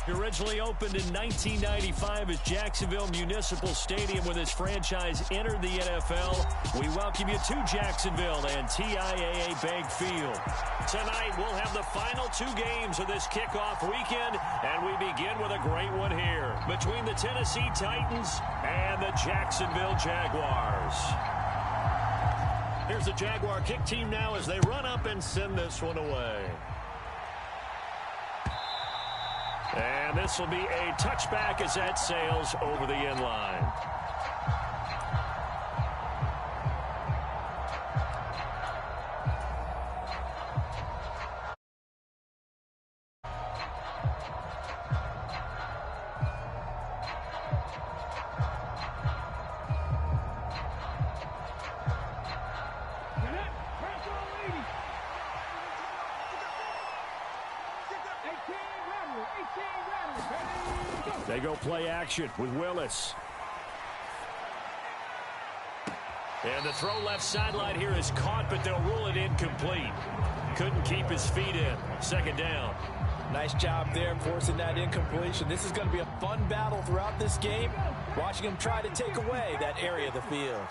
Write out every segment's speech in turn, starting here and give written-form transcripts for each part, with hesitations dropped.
Originally opened in 1995 as Jacksonville Municipal Stadium when this franchise entered the NFL. We welcome you to Jacksonville and TIAA Bank Field. Tonight, we'll have the final two games of this kickoff weekend, and we begin with a great one here between the Tennessee Titans and the Jacksonville Jaguars. Here's the Jaguar kick team now as they run up and send this one away. And this will be a touchback as that sails over the end line. They go play action with Willis. And the throw left sideline here is caught, but they'll rule it incomplete. Couldn't keep his feet in. Second down. Nice job there forcing that incompletion. This is going to be a fun battle throughout this game. Watching him try to take away that area of the field.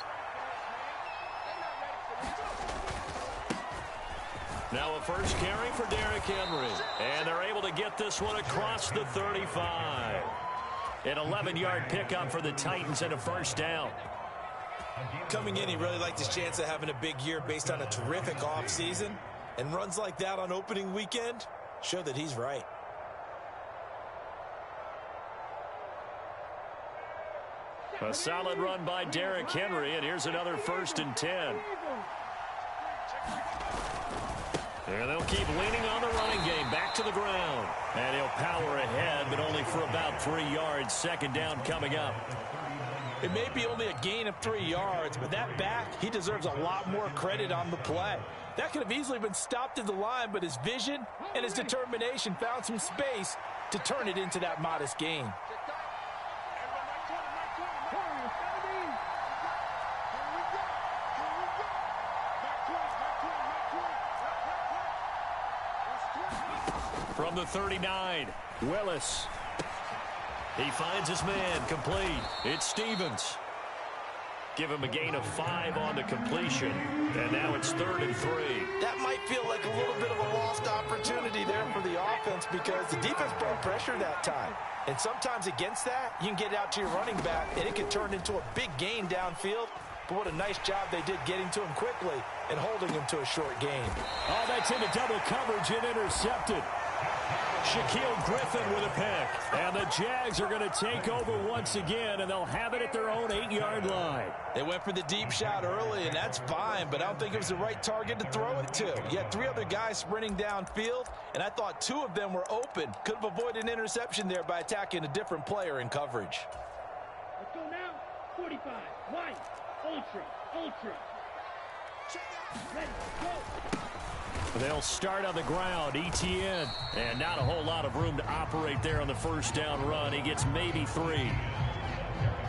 Now a first carry for Derrick Henry. And they're able to get this one across the 35. An 11-yard pickup for the Titans and a first down. Coming in, he really liked his chance of having a big year based on a terrific offseason. And runs like that on opening weekend show that he's right. A solid run by Derrick Henry, and here's another 1st and 10. And they'll keep leaning on the running game. Back to the ground. And he'll power ahead, but only for about 3 yards. Second down coming up. It may be only a gain of 3 yards, but that back, he deserves a lot more credit on the play. That could have easily been stopped at the line, but his vision and his determination found some space to turn it into that modest gain. From the 39, Willis. He finds his man, complete. It's Stevens. Give him a gain of 5 on the completion. And now it's 3rd and 3. That might feel like a little bit of a lost opportunity there for the offense because the defense brought pressure that time. And sometimes against that, you can get it out to your running back, and it can turn into a big gain downfield. But what a nice job they did getting to him quickly and holding him to a short gain. Oh, that's into double coverage and intercepted. Shaquille Griffin with a pick. And the Jags are going to take over once again, and they'll have it at their own 8-yard line. They went for the deep shot early, and that's fine, but I don't think it was the right target to throw it to. You had 3 other guys sprinting downfield, and I thought 2 of them were open. Could have avoided an interception there by attacking a different player in coverage. Let's go now. 45. White. Ultra. Ready. Go. They'll start on the ground. ETN. And not a whole lot of room to operate there on the first down run. He gets maybe 3.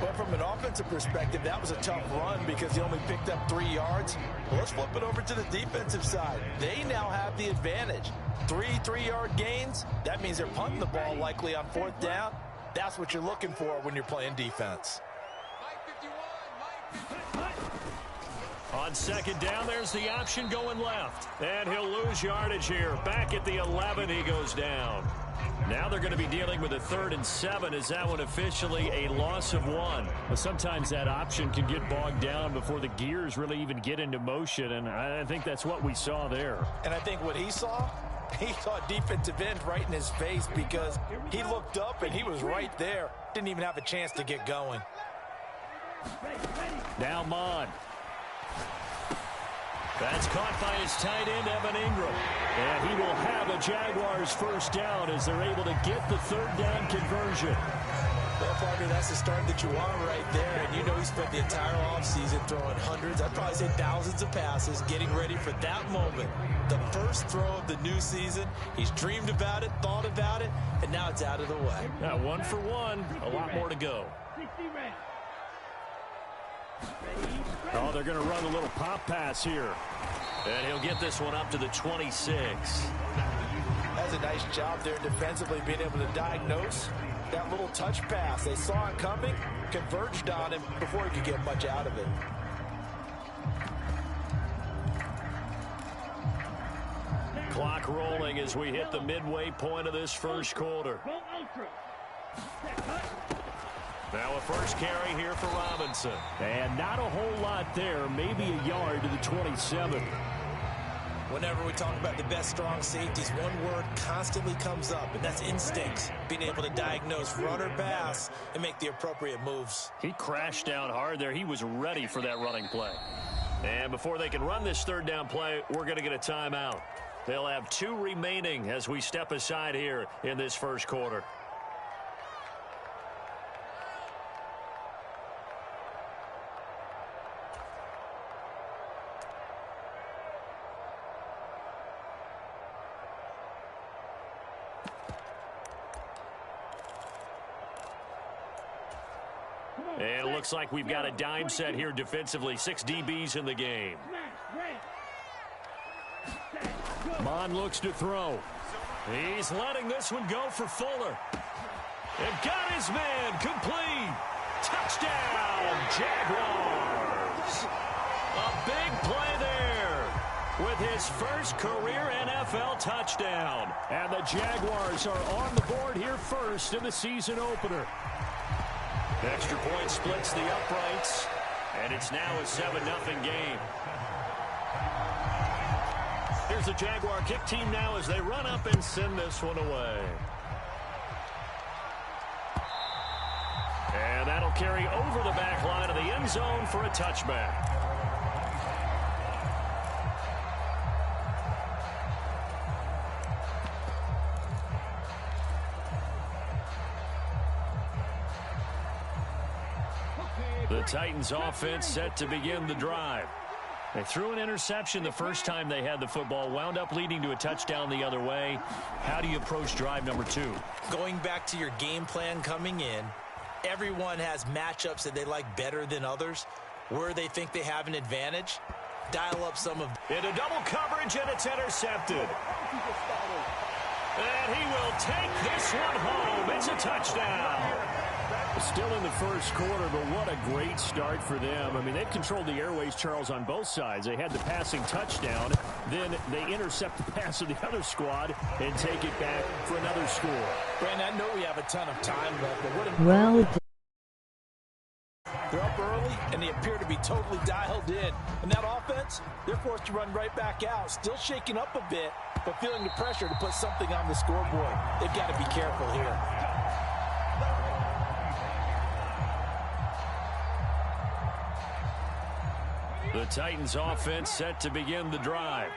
But from an offensive perspective, that was a tough run because he only picked up 3 yards. Well, let's flip it over to the defensive side. They now have the advantage. 3 3-yard gains. That means they're punting the ball likely on 4th down. That's what you're looking for when you're playing defense. On second down, there's the option going left. And he'll lose yardage here. Back at the 11, he goes down. Now they're going to be dealing with a 3rd and 7. Is that one officially a loss of 1? But sometimes that option can get bogged down before the gears really even get into motion, and I think that's what we saw there. And I think what he saw defensive end right in his face because he looked up and he was right there. Didn't even have a chance to get going. Now Mon. That's caught by his tight end, Evan Ingram. And he will have a Jaguars first down as they're able to get the 3rd down conversion. Well, Parker, that's the start that you want right there. And you know he spent the entire offseason throwing hundreds, I'd probably say thousands of passes, getting ready for that moment. The first throw of the new season. He's dreamed about it, thought about it, and now it's out of the way. Now 1 for 1, a lot more to go. Oh, they're going to run a little pop pass here. And he'll get this one up to the 26. As a nice job there defensively, being able to diagnose that little touch pass. They saw it coming, converged on him before he could get much out of it. Clock rolling as we hit the midway point of this first quarter. Now a first carry here for Robinson. And not a whole lot there, maybe a yard to the 27. Whenever we talk about the best strong safeties, one word constantly comes up, and that's instincts. Being able to diagnose run or pass and make the appropriate moves. He crashed down hard there. He was ready for that running play. And before they can run this third down play, we're going to get a timeout. They'll have 2 remaining as we step aside here in this first quarter. And it looks like we've got a dime set here defensively. 6 DBs in the game. Bond looks to throw. He's letting this one go for Fuller. And got his man complete. Touchdown, Jaguars. A big play there with his first career NFL touchdown. And the Jaguars are on the board here first in the season opener. Extra point splits the uprights, and it's now a 7-0 game. Here's the Jaguar kick team now as they run up and send this one away. And that'll carry over the back line of the end zone for a touchback. The Titans offense set to begin the drive. They threw an interception the first time they had the football, wound up leading to a touchdown the other way. How do you approach drive number 2? Going back to your game plan coming in, everyone has matchups that they like better than others. Where they think they have an advantage, dial up some of... Into double coverage, and it's intercepted. And he will take this one home. It's a touchdown. Still in the first quarter, but what a great start for them. I mean, they've controlled the airways, Charles, on both sides. They had the passing touchdown, then they intercept the pass of the other squad and take it back for another score. Brandon, I know we have a ton of time left, but what they're up early, and they appear to be totally dialed in. And that offense, they're forced to run right back out, still shaking up a bit, but feeling the pressure to put something on the scoreboard. They've got to be careful here. The Titans offense set to begin the drive.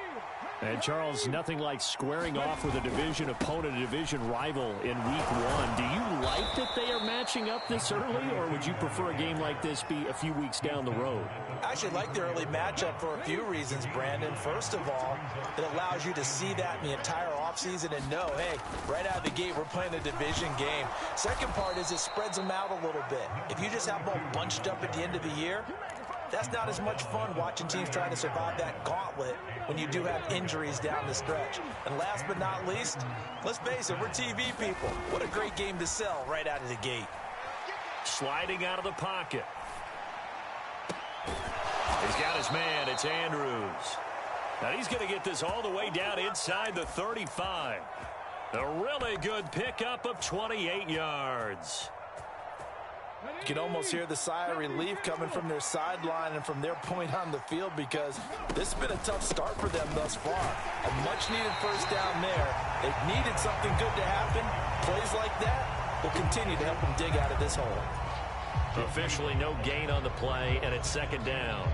And, Charles, nothing like squaring off with a division opponent, a division rival in week 1. Do you like that they are matching up this early, or would you prefer a game like this be a few weeks down the road? I actually like the early matchup for a few reasons, Brandon. First of all, it allows you to see that in the entire offseason and know, hey, right out of the gate, we're playing a division game. Second part is it spreads them out a little bit. If you just have them all bunched up at the end of the year, that's not as much fun watching teams trying to survive that gauntlet when you do have injuries down the stretch. And last but not least, let's face it, we're TV people. What a great game to sell right out of the gate. Sliding out of the pocket. He's got his man. It's Andrews. Now he's going to get this all the way down inside the 35. A really good pickup of 28 yards. You can almost hear the sigh of relief coming from their sideline and from their point on the field, because this has been a tough start for them thus far. A much-needed first down there. They've needed something good to happen. Plays like that will continue to help them dig out of this hole. Officially no gain on the play, and it's second down.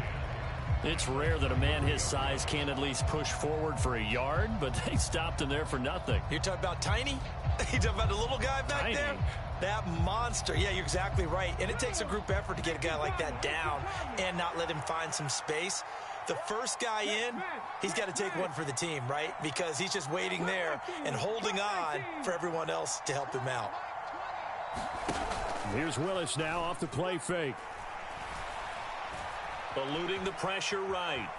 It's rare that a man his size can at least push forward for a yard, but they stopped him there for nothing. You're talking about Tiny? You're talking about the little guy back there? That monster. Yeah, you're exactly right. And it takes a group effort to get a guy like that down and not let him find some space. The first guy in, he's got to take one for the team, right? Because he's just waiting there and holding on for everyone else to help him out. Here's Willis now off the play fake. Eluding the pressure right.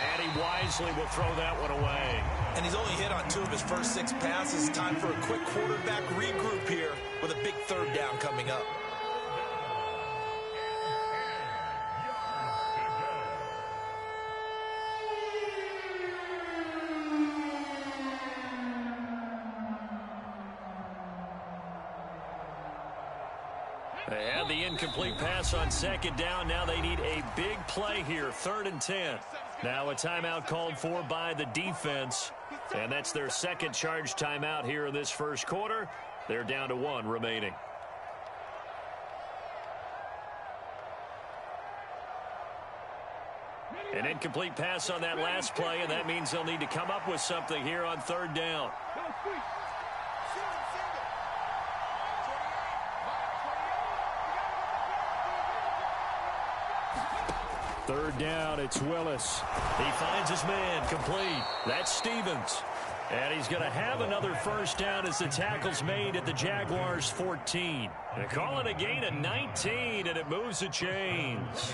And he wisely will throw that one away. And he's only hit on 2 of his first 6 passes. Time for a quick quarterback regroup here with a big 3rd down coming up. They had the incomplete pass on 2nd down. Now they need a big play here, 3rd and 10. Now a timeout called for by the defense. And that's their 2nd charge timeout here in this first quarter. They're down to 1 remaining. An incomplete pass on that last play, and that means they'll need to come up with something here on 3rd down. 3rd down, it's Willis. He finds his man, complete. That's Stevens. And he's going to have another 1st down as the tackle's made at the Jaguars' 14. They call it a gain of 19, and it moves the chains.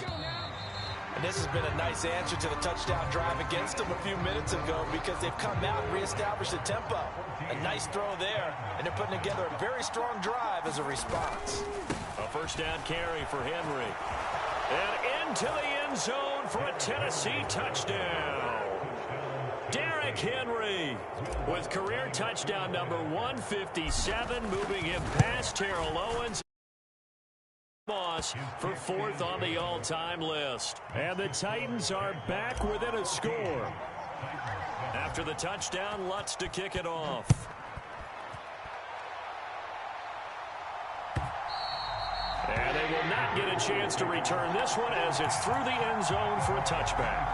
And this has been a nice answer to the touchdown drive against them a few minutes ago because they've come out and reestablished the tempo. A nice throw there, and they're putting together a very strong drive as a response. A 1st down carry for Henry. And into the end zone for a Tennessee touchdown. Derrick Henry with career touchdown number 157, moving him past Terrell Owens. Moss for 4th on the all-time list. And the Titans are back within a score. After the touchdown, Lutz to kick it off. And they will not get a chance to return this one as it's through the end zone for a touchback.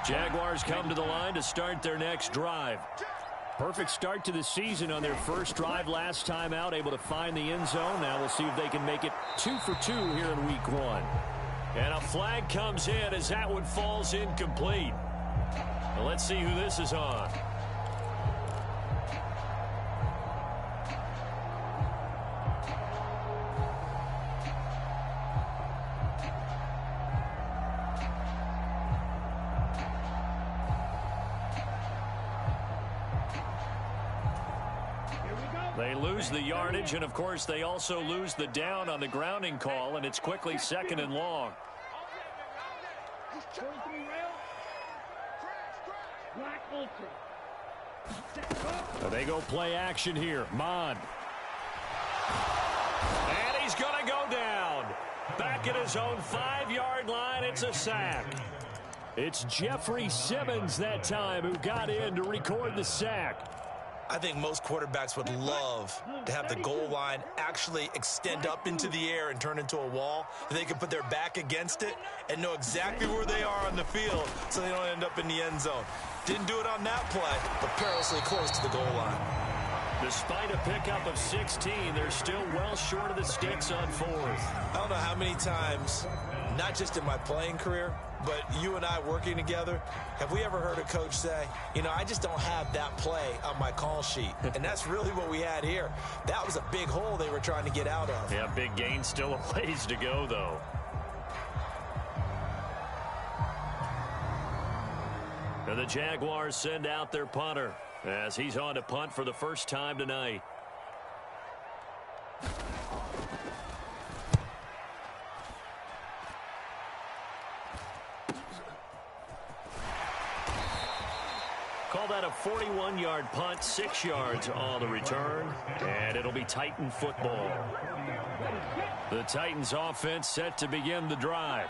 Jaguars come to the line to start their next drive. Perfect start to the season on their first drive last time out, able to find the end zone. Now we'll see if they can make it 2 for 2 here in week 1. And a flag comes in as that one falls incomplete. Well, let's see who this is on. They lose the yardage, and of course they also lose the down on the grounding call, and it's quickly 2nd and long. They go play action here. Mond. And he's going to go down. Back at his own 5-yard line, it's a sack. It's Jeffrey Simmons that time who got in to record the sack. I think most quarterbacks would love to have the goal line actually extend up into the air and turn into a wall. They can put their back against it and know exactly where they are on the field so they don't end up in the end zone. Didn't do it on that play, but perilously close to the goal line. Despite a pickup of 16, they're still well short of the sticks on 4th. I don't know how many times, not just in my playing career, but you and I working together, have we ever heard a coach say, you know, I just don't have that play on my call sheet? And that's really what we had here. That was a big hole they were trying to get out of. Yeah, big gain, still a ways to go, though. And the Jaguars send out their punter as he's on to punt for the first time tonight. Call that a 41-yard punt, 6 yards on the return, and it'll be Titan football. The Titans offense set to begin the drive.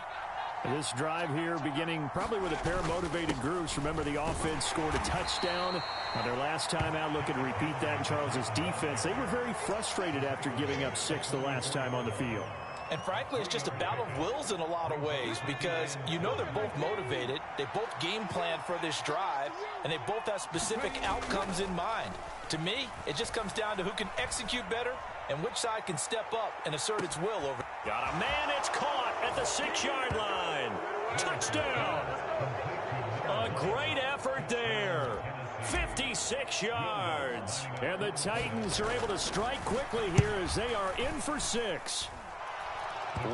This drive here beginning probably with a pair of motivated groups. Remember, the offense scored a touchdown on their last time out. Looking to repeat that in Charles's defense. They were very frustrated after giving up 6 the last time on the field. And frankly, it's just a battle of wills in a lot of ways because you know they're both motivated. They both game plan for this drive, and they both have specific outcomes in mind. To me, it just comes down to who can execute better and which side can step up and assert its will over. Got a man, it's caught at the 6-yard line. Touchdown. A great effort there. 56 yards. And the Titans are able to strike quickly here as they are in for 6.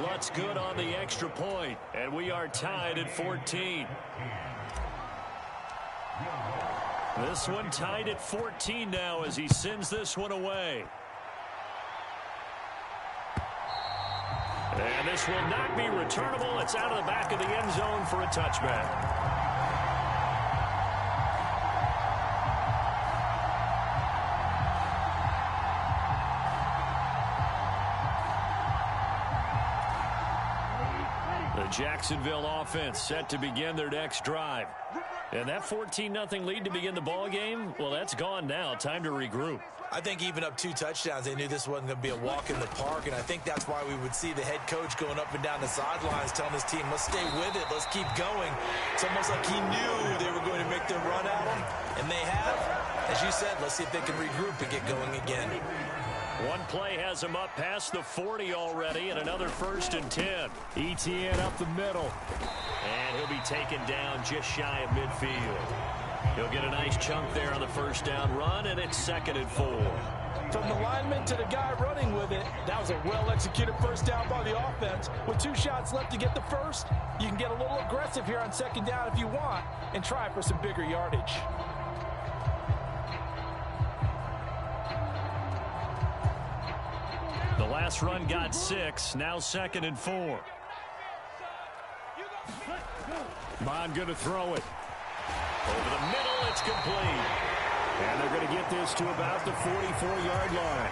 Lutz good on the extra point, and we are tied at 14. This one tied at 14 now as he sends this one away. And this will not be returnable. It's out of the back of the end zone for a touchback. Jacksonville offense set to begin their next drive. And that 14-0 lead to begin the ball game, well, that's gone now. Time to regroup. I think even up 2 touchdowns, they knew this wasn't going to be a walk in the park, and I think that's why we would see the head coach going up and down the sidelines telling his team, let's stay with it, let's keep going. It's almost like he knew they were going to make their run at him, and they have. As you said, let's see if they can regroup and get going again. One play has him up past the 40 already, and another 1st and 10. Etienne up the middle. And he'll be taken down just shy of midfield. He'll get a nice chunk there on the first down run, and it's 2nd and 4. From the lineman to the guy running with it, that was a well-executed first down by the offense. With 2 shots left to get the first, you can get a little aggressive here on 2nd down if you want and try for some bigger yardage. The last run got 6, now 2nd and 4. Mon going to throw it. Over the middle, it's complete. And they're going to get this to about the 44-yard line.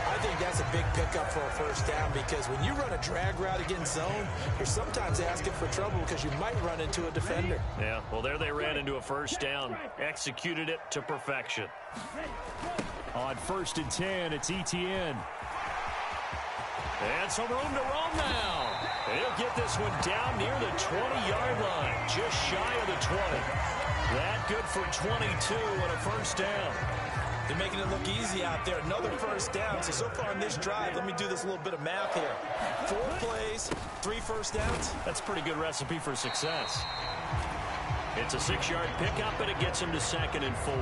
I think that's a big pickup for a first down because when you run a drag route against zone, you're sometimes asking for trouble because you might run into a defender. Yeah, well, there they ran into a first down. Executed it to perfection. On 1st and 10, it's Etienne. And some room to roam now. And he'll get this one down near the 20-yard line, just shy of the 20. That good for 22 and a first down. They're making it look easy out there. Another first down. So far in this drive, let me do this little bit of math here. 4 plays, 3 first downs. That's a pretty good recipe for success. It's a 6-yard pickup, and it gets him to 2nd and 4.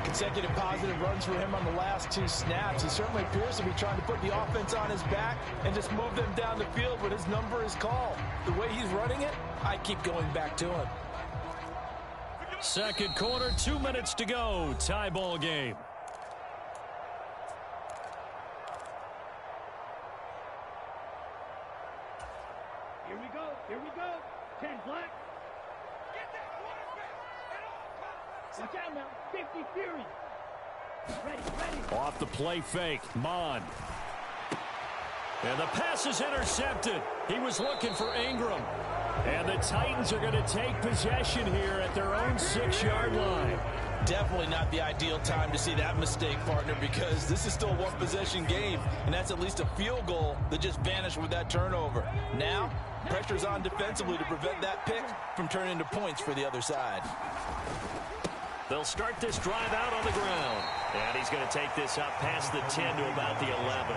Consecutive positive runs for him on the last 2 snaps. He certainly appears to be trying to put the offense on his back and just move them down the field when his number is called. The way he's running it, I keep going back to him. 2nd quarter, 2 minutes to go. Tie ball game. Here we go. Here we go. 10 black. Watch out now. 50 Fury. Ready. Off the play fake. Mon. And the pass is intercepted. He was looking for Ingram. And the Titans are going to take possession here at their own 6-yard line. Definitely not the ideal time to see that mistake, partner, because this is still a one-possession game, and that's at least a field goal that just vanished with that turnover. Now, pressure's on defensively to prevent that pick from turning into points for the other side. They'll start this drive out on the ground. And he's going to take this up past the 10 to about the 11.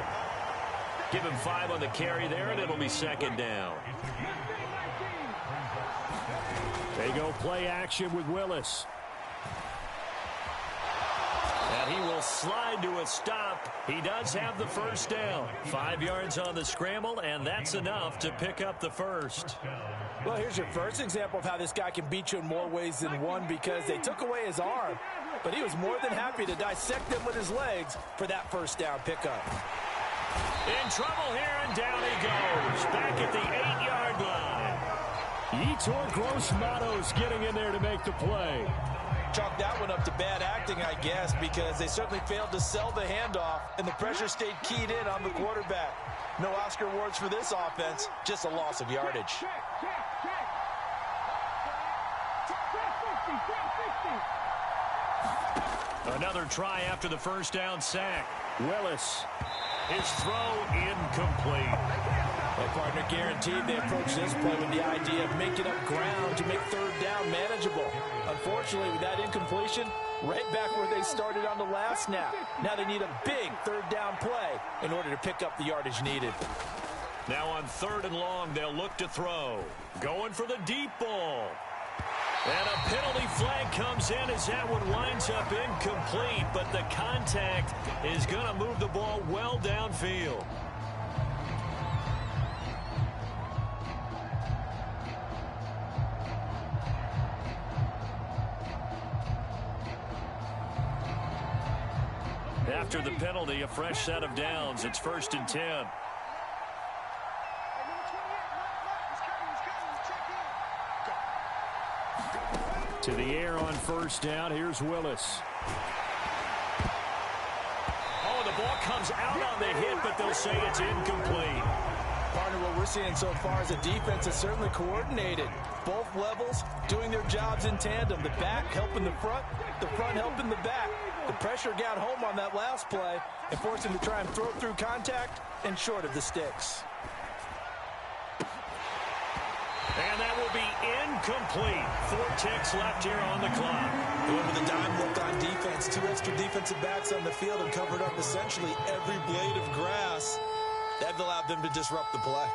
Give him 5 on the carry there, and it'll be 2nd down. They go play action with Willis. And he will slide to a stop. He does have the first down. 5 yards on the scramble, and that's enough to pick up the first. Well, here's your first example of how this guy can beat you in more ways than one, because they took away his arm, but he was more than happy to dissect them with his legs for that first down pickup. In trouble here, and down he goes. Back at the 8-yard line. Yetur Gross-Matos getting in there to make the play. Chalk that one up to bad acting, I guess, because they certainly failed to sell the handoff, and the pressure stayed keyed in on the quarterback. No Oscar awards for this offense, just a loss of yardage. Another try after the first down sack. Willis. His throw incomplete. My partner guaranteed they approached this play with the idea of making up ground to make 3rd down manageable. Unfortunately, with that incompletion, right back where they started on the last snap. Now they need a big 3rd down play in order to pick up the yardage needed. Now on 3rd and long, they'll look to throw. Going for the deep ball. And a penalty flag comes in as that one winds up incomplete, but the contact is going to move the ball well downfield. After the penalty, a fresh set of downs. It's 1st and 10. To the air on 1st down. Here's Willis. Oh, the ball comes out on the hit, but they'll say it's incomplete. Partner, what we're seeing so far is a defense is certainly coordinated. Both levels doing their jobs in tandem. The back helping the front helping the back. The pressure got home on that last play and forced him to try and throw through contact and short of the sticks. And that will be incomplete. 4 ticks left here on the clock. With a dime look on defense, 2 extra defensive backs on the field and covered up essentially every blade of grass. That allowed them to disrupt the play.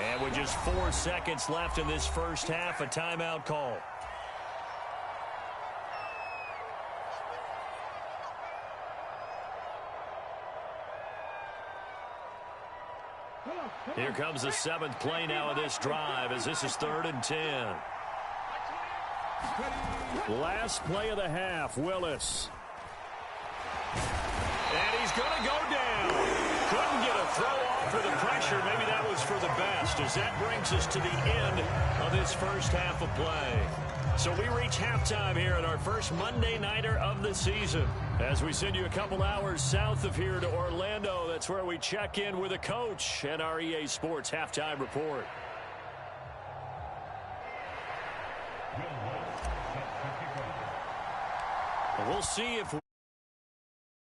And with just 4 seconds left in this first half, a timeout call. Here comes the 7th play now of this drive as this is 3rd and 10. Last play of the half, Willis. And he's going to go down. Couldn't get a throw off for the pressure. Maybe that was for the best as that brings us to the end of this first half of play. So we reach halftime here at our first Monday Nighter of the season. As we send you a couple hours south of here to Orlando, that's where we check in with a coach and our EA Sports Halftime Report. We'll see if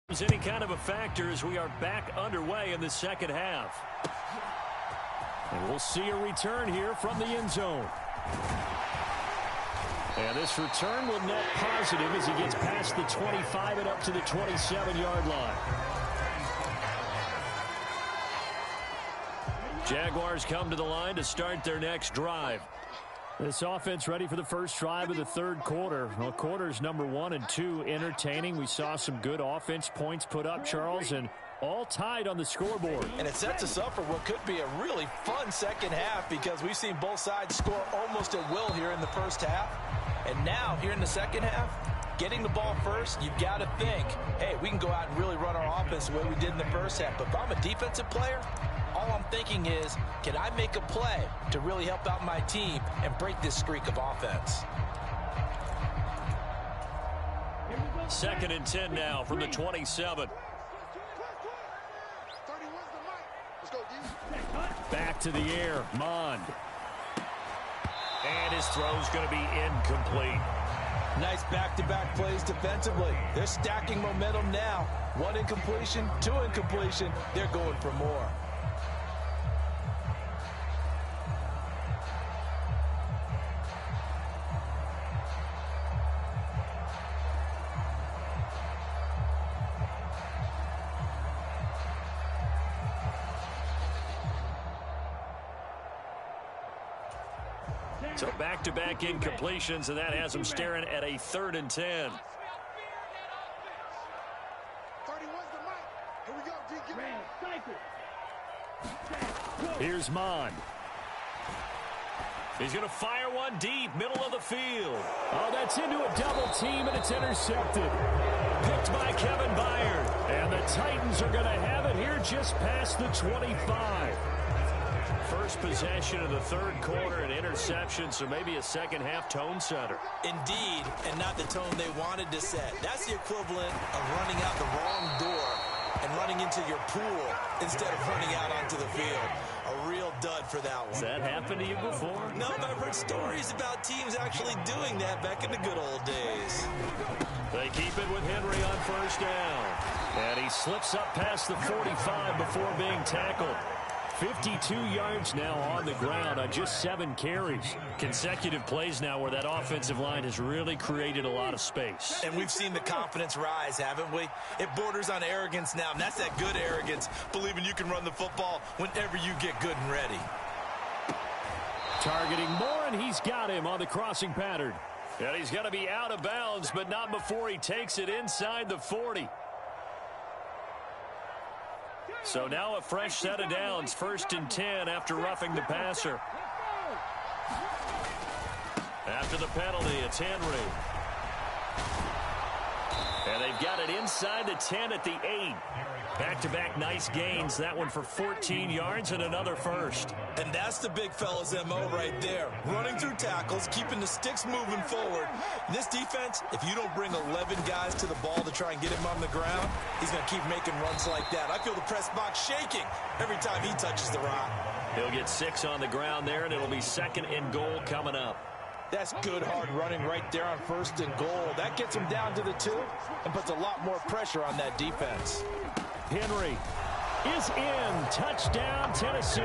there's any kind of a factor as we are back underway in the second half. And we'll see a return here from the end zone. And this return will net positive as he gets past the 25 and up to the 27-yard line. Jaguars come to the line to start their next drive. This offense ready for the first drive of the 3rd quarter. Well, quarters number 1 and 2 entertaining. We saw some good offense points put up, Charles, and all tied on the scoreboard. And it sets us up for what could be a really fun second half because we've seen both sides score almost at will here in the first half. And now, here in the second half, getting the ball first, you've got to think, hey, we can go out and really run our offense the way we did in the first half. But if I'm a defensive player, all I'm thinking is, can I make a play to really help out my team and break this streak of offense? 2nd and 10 now from the 27. Back to the air, Mond. And his throw's going to be incomplete. Nice back-to-back plays defensively. They're stacking momentum now. 1 incompletion, 2 incompletion. They're going for more. So back-to-back incompletions, and that has them staring at a 3rd and 10. Here's Mond. He's going to fire one deep, middle of the field. Oh, that's into a double team, and it's intercepted. Picked by Kevin Byard. And the Titans are going to have it here just past the 25. First possession of the 3rd quarter, an interception, so maybe a second-half tone setter. Indeed, and not the tone they wanted to set. That's the equivalent of running out the wrong door and running into your pool instead of running out onto the field. A real dud for that one. Has that happened to you before? No, but I've heard stories about teams actually doing that back in the good old days. They keep it with Henry on 1st down. And he slips up past the 45 before being tackled. 52 yards now on the ground on just 7 carries. Consecutive plays now where that offensive line has really created a lot of space. And we've seen the confidence rise, haven't we? It borders on arrogance now, and that's that good arrogance, believing you can run the football whenever you get good and ready. Targeting Moore, and he's got him on the crossing pattern. And he's going to be out of bounds, but not before he takes it inside the 40. So now a fresh set of downs, 1st and 10 after roughing the passer. After the penalty, it's Henry. And they've got it inside the 10 at the 8. Back-to-back nice gains. That one for 14 yards and another first. And that's the big fella's MO right there. Running through tackles, keeping the sticks moving forward. In this defense, if you don't bring 11 guys to the ball to try and get him on the ground, he's going to keep making runs like that. I feel the press box shaking every time he touches the rock. He'll get 6 on the ground there, and it'll be 2nd and goal coming up. That's good hard running right there on 1st and goal. That gets him down to the 2 and puts a lot more pressure on that defense. Henry is in. Touchdown, Tennessee.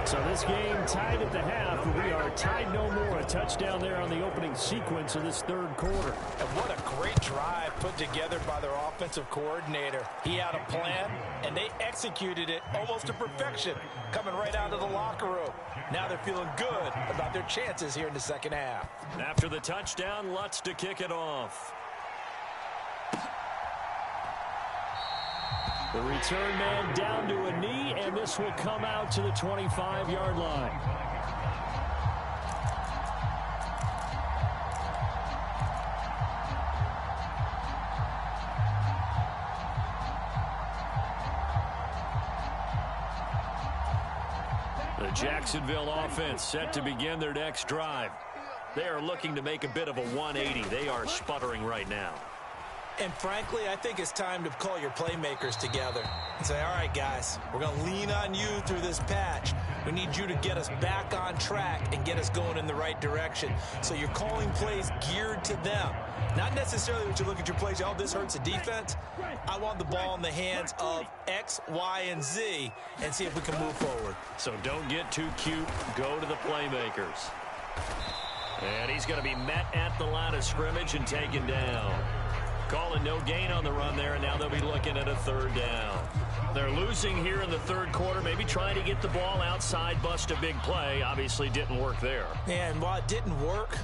So this game tied at the half. We are tied no more. A touchdown there on the opening sequence of this 3rd quarter. And what a great drive put together by their offensive coordinator. He had a plan, and they executed it almost to perfection, coming right out of the locker room. Now they're feeling good about their chances here in the 2nd half. After the touchdown, Lutz to kick it off. The return man down to a knee, and this will come out to the 25-yard line. The Jacksonville offense set to begin their next drive. They are looking to make a bit of a 180. They are sputtering right now. And frankly, I think it's time to call your playmakers together and say, all right, guys, we're going to lean on you through this patch. We need you to get us back on track and get us going in the right direction. So you're calling plays geared to them. Not necessarily what you look at your plays, oh, this hurts the defense. I want the ball in the hands of X, Y, and Z and see if we can move forward. So don't get too cute. Go to the playmakers. And he's going to be met at the line of scrimmage and taken down. Calling no gain on the run there, and now they'll be looking at a 3rd down. They're losing here in the 3rd quarter, maybe trying to get the ball outside, bust a big play. Obviously didn't work there. Yeah, and while it didn't work,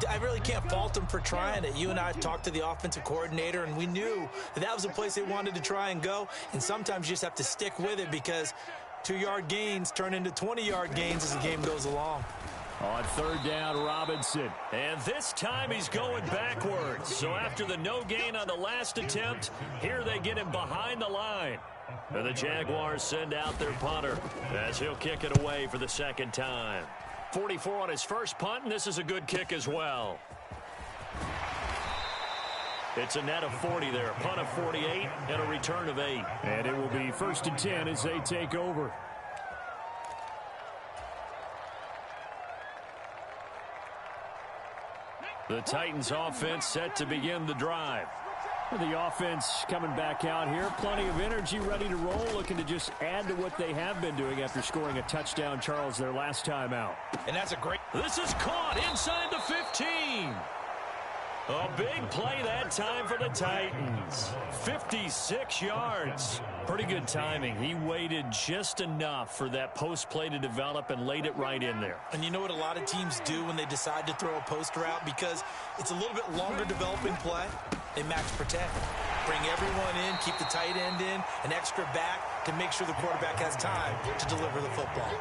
I really can't fault them for trying it. You and I talked to the offensive coordinator, and we knew that was a place they wanted to try and go, and sometimes you just have to stick with it because 2-yard gains turn into 20-yard gains as the game goes along. On 3rd down, Robinson. And this time he's going backwards. So after the no gain on the last attempt, here they get him behind the line. And the Jaguars send out their punter as he'll kick it away for the 2nd time. 44 on his first punt, and this is a good kick as well. It's a net of 40 there. Punt of 48 and a return of 8. And it will be 1st and 10 as they take over. The Titans offense set to begin the drive. The offense coming back out here. Plenty of energy, ready to roll, looking to just add to what they have been doing after scoring a touchdown, Charles, their last time out. And that's a great... This is caught inside the 15. A big play that time for the Titans. 56 yards. Pretty good timing. He waited just enough for that post play to develop and laid it right in there. And you know what a lot of teams do when they decide to throw a post route? Because it's a little bit longer developing play. They max protect. Bring everyone in, keep the tight end in, an extra back to make sure the quarterback has time to deliver the football.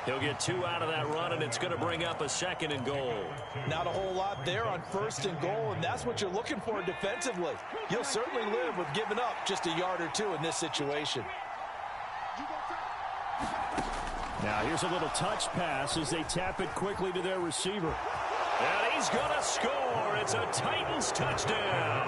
He'll get 2 out of that run, and it's going to bring up a 2nd and goal. Not a whole lot there on 1st and goal, and that's what you're looking for defensively. You'll certainly live with giving up just a yard or 2 in this situation. Now here's a little touch pass as they tap it quickly to their receiver. And he's going to score. It's a Titans touchdown.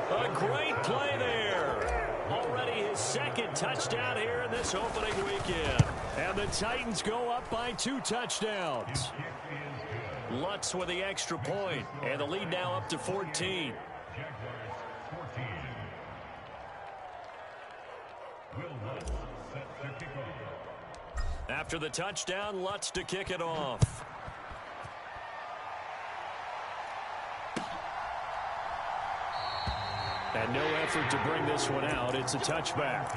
A great play there. Already his 2nd touchdown here in this opening weekend. And the Titans go up by 2 touchdowns. Lutz with the extra point, and the lead now up to 14. Will Lutz set the kickoff. After the touchdown, Lutz to kick it off. And no effort to bring this one out. It's a touchback.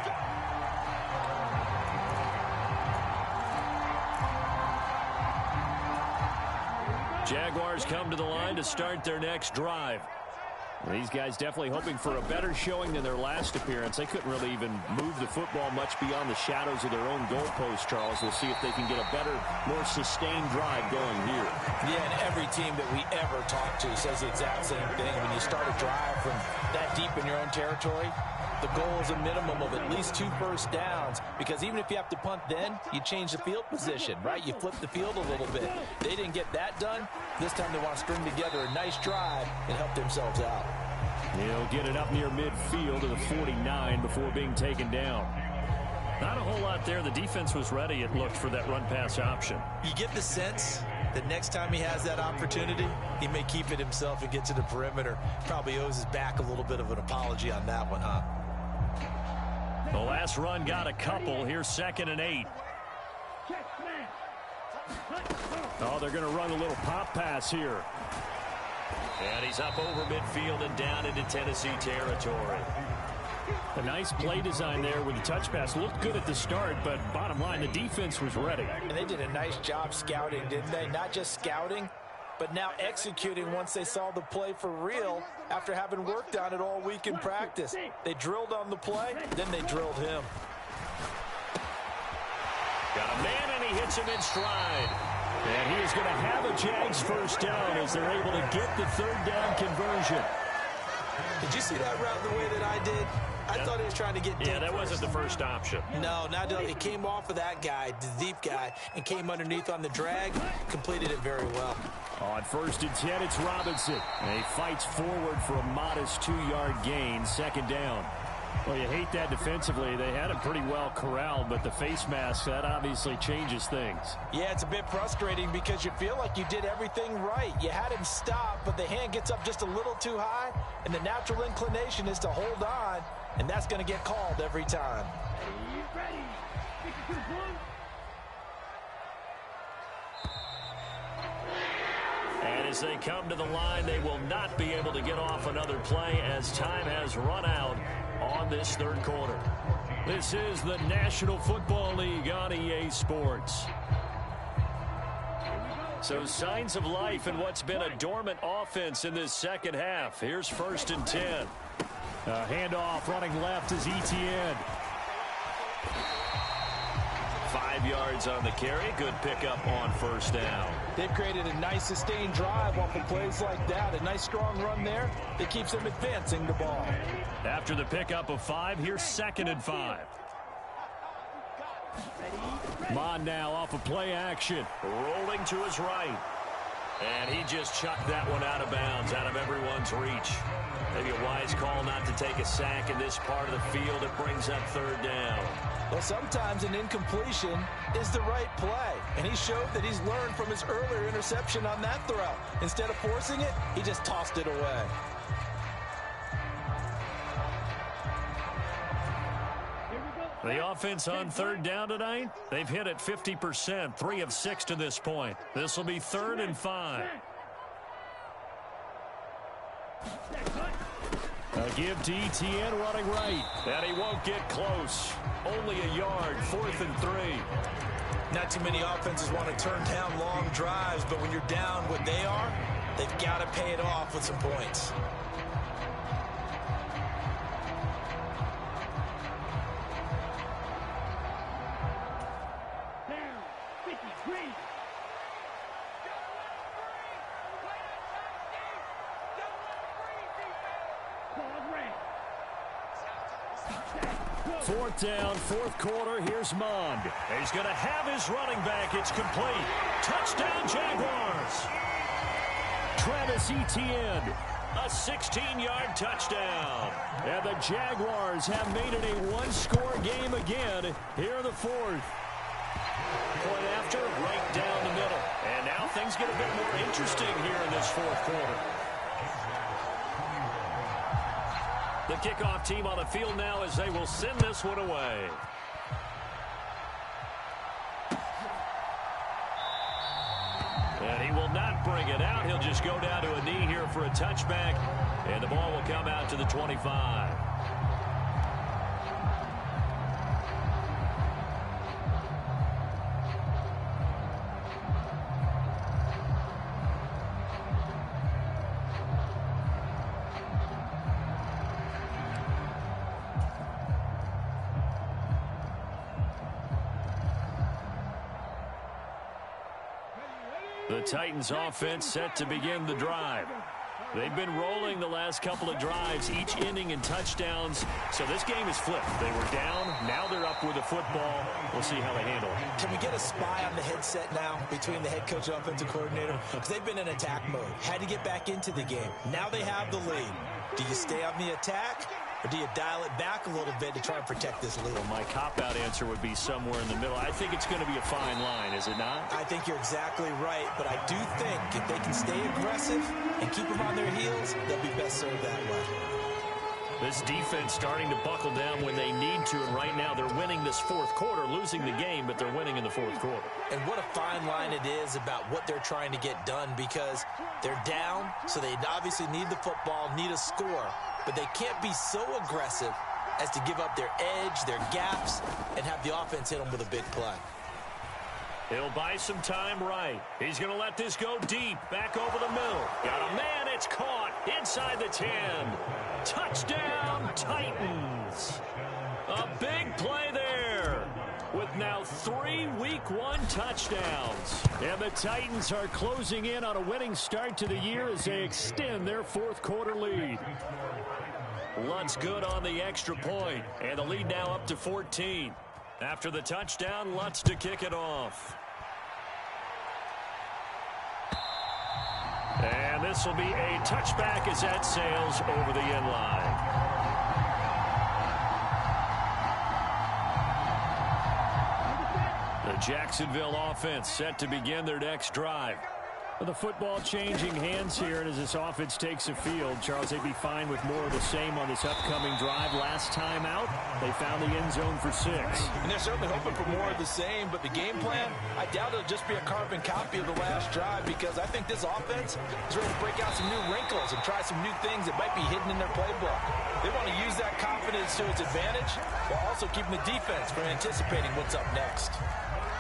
Jaguars come to the line to start their next drive. These guys definitely hoping for a better showing than their last appearance. They couldn't really even move the football much beyond the shadows of their own goalpost, Charles. We'll see if they can get a better, more sustained drive going here. Yeah, and every team that we ever talk to says the exact same thing. When you start a drive from that deep in your own territory, the goal is a minimum of at least 2 first downs, because even if you have to punt then, you change the field position, right? You flip the field a little bit. They didn't get that done. This time they want to string together a nice drive and help themselves out. He'll get it up near midfield to the 49 before being taken down. Not a whole lot there. The defense was ready, it looked, for that run-pass option. You get the sense that next time he has that opportunity, he may keep it himself and get to the perimeter. Probably owes his back a little bit of an apology on that one, huh? The last run got a couple. Here's 2nd and 8. Oh, they're going to run a little pop pass here. And he's up over midfield and down into Tennessee territory. A nice play design there with the touch pass. Looked good at the start, but bottom line, the defense was ready. And they did a nice job scouting, didn't they? Not just scouting, but now executing once they saw the play for real after having worked on it all week in practice. They drilled on the play, then they drilled him. Got a man, and he hits him in stride. And he is going to have a Jags first down as they're able to get the 3rd down conversion. Did you see that route the way that I did? I thought he was trying to get deep. Yeah, that wasn't the first option. No, not it came off of that guy, the deep guy, and came underneath on the drag, completed it very well. On 1st and 10, it's Robinson. And he fights forward for a modest 2-yard gain, 2nd down. Well, you hate that defensively. They had him pretty well corralled, but the face mask, that obviously changes things. Yeah, it's a bit frustrating because you feel like you did everything right. You had him stop, but the hand gets up just a little too high, and the natural inclination is to hold on, and that's going to get called every time. Ready. 52 points. And as they come to the line, they will not be able to get off another play as time has run out on this 3rd quarter. This is the National Football League on EA Sports. So signs of life in what's been a dormant offense in this 2nd half. Here's 1st and 10. Handoff running left is Etienne. 5 yards on the carry. Good pickup on 1st down. They've created a nice sustained drive off of plays like that. A nice strong run there that keeps them advancing the ball. After the pickup of 5, here's 2nd and 5. Mon now off of play action. Rolling to his right. And he just chucked that one out of bounds, out of everyone's reach. Maybe a wise call not to take a sack in this part of the field. It brings up 3rd down. Well, sometimes an incompletion is the right play, and he showed that he's learned from his earlier interception on that throw. Instead of forcing it, he just tossed it away. The offense on 3rd down tonight, they've hit it 50%, 3 of 6 to this point. This will be 3rd and 5. A give to Etienne running right. And he won't get close. Only a yard, 4th and 3. Not too many offenses want to turn down long drives, but when you're down what they are, they've got to pay it off with some points. Down. 53. Pause red. 4th down, 4th quarter. Here's Mond. He's going to have his running back. It's complete. Touchdown, Jaguars. Travis Etienne. A 16-yard touchdown. And the Jaguars have made it a 1-score game again here in the 4th. Point after, right down the middle. And now things get a bit more interesting here in this 4th quarter. The kickoff team on the field now as they will send this one away. And he will not bring it out. He'll just go down to a knee here for a touchback. And the ball will come out to the 25. The Titans offense set to begin the drive. They've been rolling the last couple of drives, each ending in touchdowns. So this game is flipped. They were down. Now they're up with the football. We'll see how they handle it. Can we get a spy on the headset now between the head coach and offensive coordinator? Because they've been in attack mode. Had to get back into the game. Now they have the lead. Do you stay on the attack? Or do you dial it back a little bit to try and protect this lead? Well, my cop-out answer would be somewhere in the middle. I think it's going to be a fine line, is it not? I think you're exactly right, but I do think if they can stay aggressive and keep them on their heels, they'll be best served that way. This defense starting to buckle down when they need to, and right now they're winning this fourth quarter, losing the game, but they're winning in the fourth quarter. And what a fine line it is about what they're trying to get done, because they're down, so they obviously need the football, need a score, but they can't be so aggressive as to give up their edge, their gaps, and have the offense hit them with a big play. He'll buy some time right. He's going to let this go deep, back over the middle. Got a man, it's caught inside the 10. Touchdown, Titans. A big play there with now 3 Week 1 touchdowns. And the Titans are closing in on a winning start to the year as they extend their fourth quarter lead. Lutz good on the extra point, and the lead now up to 14. After the touchdown, Lutz to kick it off. And this will be a touchback as that sails over the end line. The Jacksonville offense set to begin their next drive. The football changing hands here, and as this offense takes the field, Charles, they'd be fine with more of the same on this upcoming drive. Last time out, they found the end zone for 6. And they're certainly hoping for more of the same, but the game plan, I doubt it'll just be a carbon copy of the last drive, because I think this offense is ready to break out some new wrinkles and try some new things that might be hidden in their playbook. They want to use that confidence to its advantage while also keeping the defense from anticipating what's up next.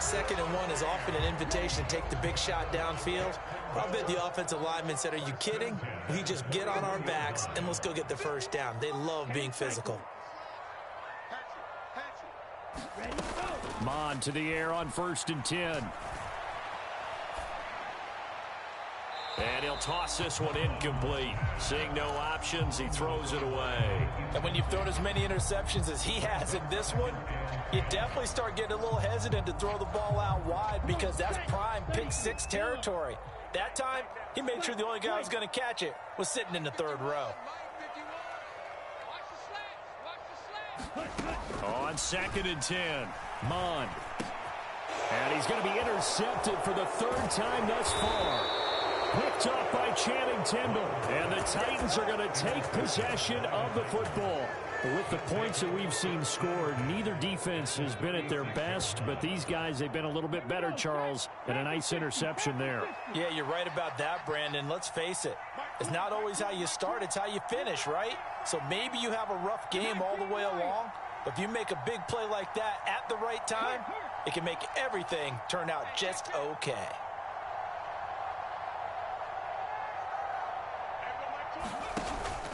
2nd and 1 is often an invitation to take the big shot downfield. I'll bet the offensive lineman said, are you kidding? We just get on our backs and let's go get the first down. They love being physical. Mon to the air on 1st and 10. And he'll toss this one incomplete. Seeing no options, he throws it away. And when you've thrown as many interceptions as he has in this one, you definitely start getting a little hesitant to throw the ball out wide, because that's prime pick 6 territory. That time, he made sure the only guy who was going to catch it was sitting in the 3rd row. On 2nd and 10, Mon. And he's going to be intercepted for the 3rd time thus far. Picked off by Channing Tindall. And the Titans are going to take possession of the football. With the points that we've seen scored, neither defense has been at their best, but these guys, they've been a little bit better, Charles, and a nice interception there. Yeah, you're right about that, Brandon. Let's face it. It's not always how you start, it's how you finish, right? So maybe you have a rough game all the way along, but if you make a big play like that at the right time, it can make everything turn out just okay.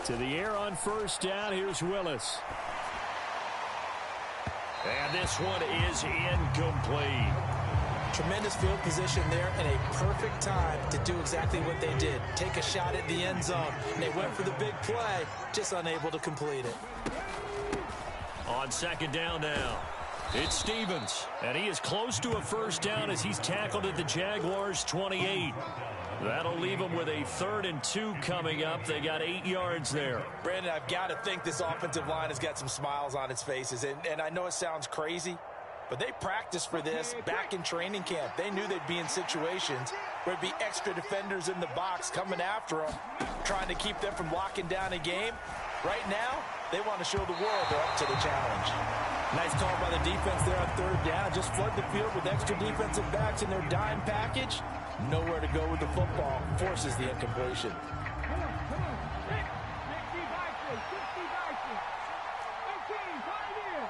To the air on 1st down, here's Willis. And this one is incomplete. Tremendous field position there and a perfect time to do exactly what they did. Take a shot at the end zone. And they went for the big play, just unable to complete it. On 2nd down now, it's Stevens. And he is close to a 1st down as he's tackled at the Jaguars' 28. That'll leave them with a 3rd and 2 coming up. They got 8 yards there. Brandon, I've got to think this offensive line has got some smiles on its faces. And I know it sounds crazy, but they practiced for this back in training camp. They knew they'd be in situations where there'd be extra defenders in the box coming after them, trying to keep them from locking down a game. Right now, they want to show the world they're up to the challenge. Nice call by the defense there on 3rd down. Just flood the field with extra defensive backs in their dime package. Nowhere to go with the football. Forces the incompletion. Come on. 60 backwards. 60 backwards. 18, find in.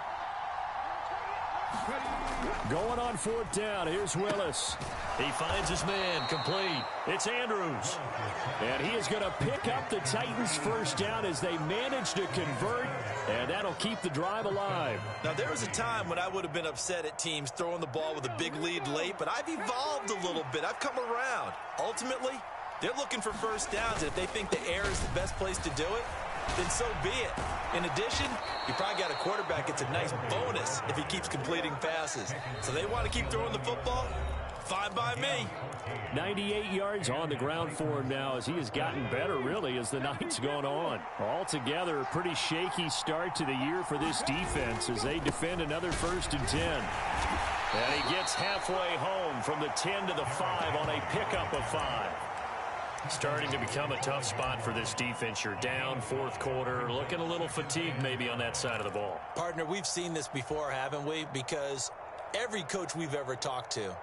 Going on fourth down. Here's Willis. He finds his man, complete. It's Andrews. And he is going to pick up the Titans' first down as they manage to convert, and that'll keep the drive alive. Now, there was a time when I would have been upset at teams throwing the ball with a big lead late, but I've evolved a little bit. I've come around. Ultimately, they're looking for first downs, and if they think the air is the best place to do it, then so be it. In addition, you probably got a quarterback. It's a nice bonus if he keeps completing passes. So they want to keep throwing the football? Fine by me. 98 yards on the ground for him now as he has gotten better, really, as the night's gone on. Altogether, a pretty shaky start to the year for this defense as they defend another 1st and 10. And he gets halfway home from the 10 to the 5 on a pickup of 5. Starting to become a tough spot for this defense. You're down 4th quarter, looking a little fatigued maybe on that side of the ball. Partner, we've seen this before, haven't we? Because every coach we've ever talked to,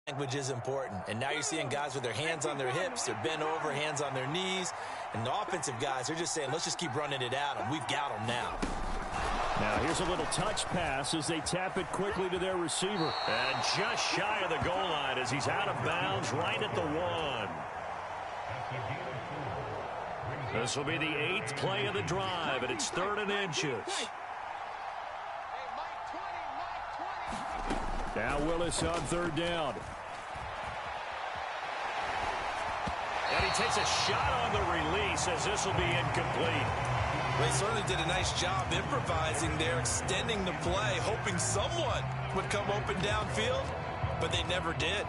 language is important. And now you're seeing guys with their hands on their hips, they're bent over, hands on their knees. And the offensive guys, they're just saying, let's just keep running it at them. We've got them now. Now here's a little touch pass as they tap it quickly to their receiver. And just shy of the goal line as he's out of bounds right at the 1. This will be the 8th play of the drive, and it's 3rd and inches. Now Willis on 3rd down. And he takes a shot on the release as this will be incomplete. They certainly did a nice job improvising there, extending the play, hoping someone would come open downfield, but they never did.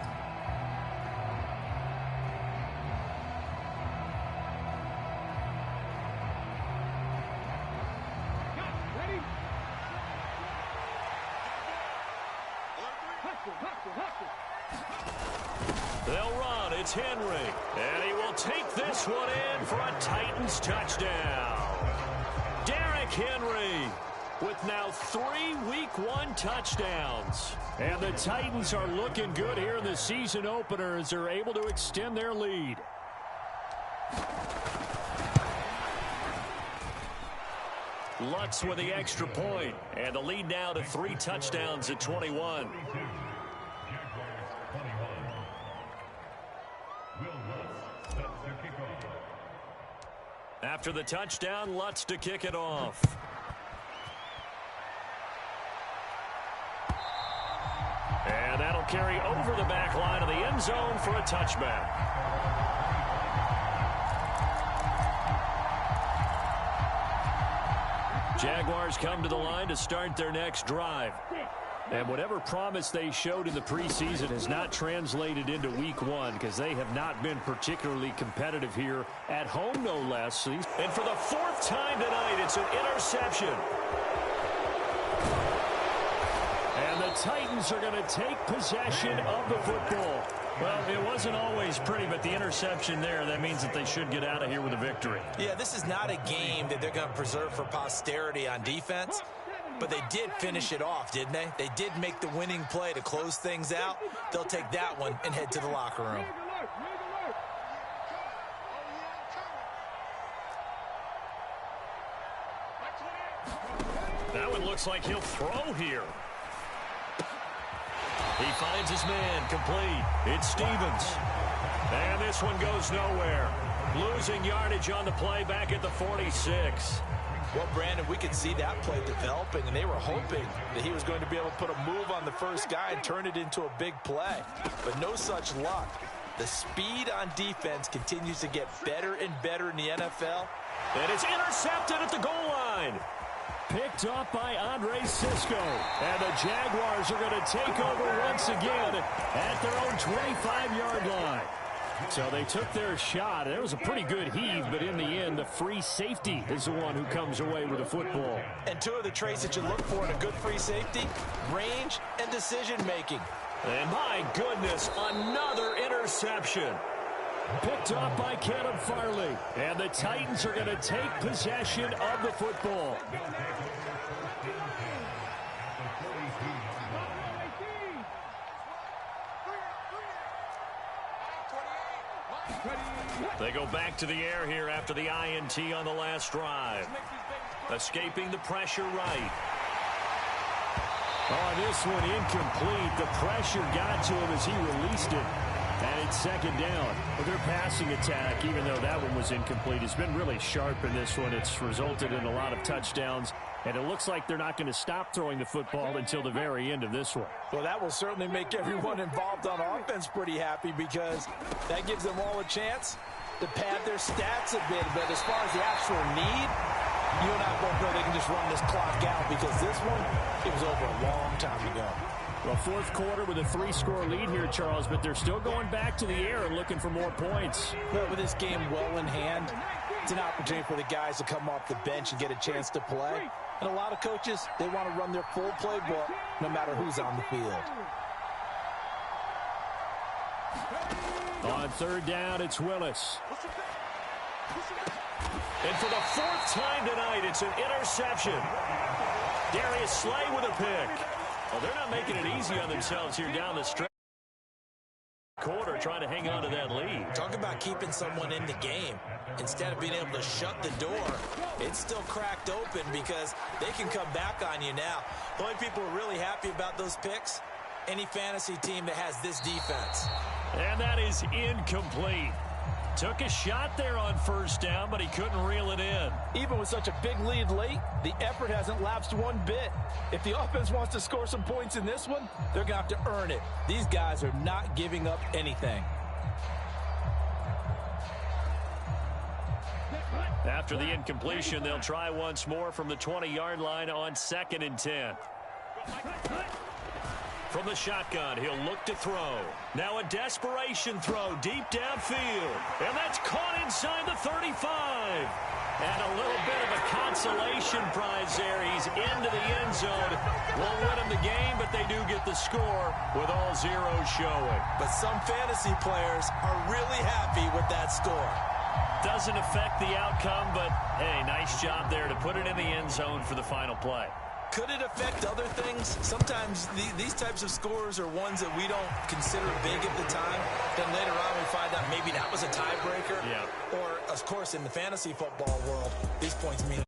Ready? They'll run. It's Henry. And he will take this one in for a Titans touchdown. Derrick Henry with now 3 Week 1 touchdowns. And the Titans are looking good here in the season opener as they're able to extend their lead. Lutz with the extra point. And the lead now to 3 touchdowns at 21. After the touchdown, Lutz to kick it off. And that'll carry over the back line of the end zone for a touchback. Jaguars come to the line to start their next drive. And whatever promise they showed in the preseason has not translated into Week 1 because they have not been particularly competitive here at home, no less. And for the 4th time tonight, it's an interception. And the Titans are going to take possession of the football. Well, it wasn't always pretty, but the interception there, that means that they should get out of here with a victory. Yeah, this is not a game that they're going to preserve for posterity on defense. But they did finish it off, didn't they? They did make the winning play to close things out. They'll take that one and head to the locker room. That one looks like he'll throw here. He finds his man, complete. It's Stevens. And this one goes nowhere. Losing yardage on the play back at the 46. Well, Brandon, we could see that play developing, and they were hoping that he was going to be able to put a move on the first guy and turn it into a big play. But no such luck. The speed on defense continues to get better and better in the NFL. And it's intercepted at the goal line. Picked up by Andre Sisco. And the Jaguars are going to take over once again at their own 25-yard line. So they took their shot. It was a pretty good heave, but in the end, the free safety is the one who comes away with the football. And 2 of the traits that you look for in a good free safety, range and decision-making. And my goodness, another interception. Picked up by Caleb Farley. And the Titans are going to take possession of the football. They go back to the air here after the INT on the last drive. Escaping the pressure right. Oh, this one incomplete. The pressure got to him as he released it. And it's second down. Well, their passing attack, even though that one was incomplete, has been really sharp in this one. It's resulted in a lot of touchdowns. And it looks like they're not going to stop throwing the football until the very end of this one. Well, that will certainly make everyone involved on offense pretty happy because that gives them all a chance to pad their stats a bit. But as far as the actual need, you and I both know they can just run this clock out because this one, it was over a long time ago. Well, fourth quarter with a 3-score lead here, Charles, but they're still going back to the air and looking for more points. Well, with this game well in hand, it's an opportunity for the guys to come off the bench and get a chance to play. And a lot of coaches, they want to run their full playbook no matter who's on the field. On third down, it's Willis. And for the fourth time tonight, it's an interception. Darius Slay with a pick. Well, they're not making it easy on themselves here down the stretch. Quarter trying to hang on to that lead. Talk about keeping someone in the game. Instead of being able to shut the door, it's still cracked open because they can come back on you now. The only people who are really happy about those picks, any fantasy team that has this defense. And that is incomplete. Took a shot there on first down, but he couldn't reel it in. Even with such a big lead late, the effort hasn't lapsed one bit. If the offense wants to score some points in this one, they're going to have to earn it. These guys are not giving up anything. After the incompletion, they'll try once more from the 20-yard line on 2nd and 10. From the shotgun, he'll look to throw. Now a desperation throw deep downfield. And that's caught inside the 35. And a little bit of a consolation prize there. He's into the end zone. Won't win him the game, but they do get the score with all zeros showing. But some fantasy players are really happy with that score. Doesn't affect the outcome, but, hey, nice job there to put it in the end zone for the final play. Could it affect other things? Sometimes these types of scores are ones that we don't consider big at the time. Then later on we find out maybe that was a tiebreaker. Yeah. Or, of course, in the fantasy football world, these points mean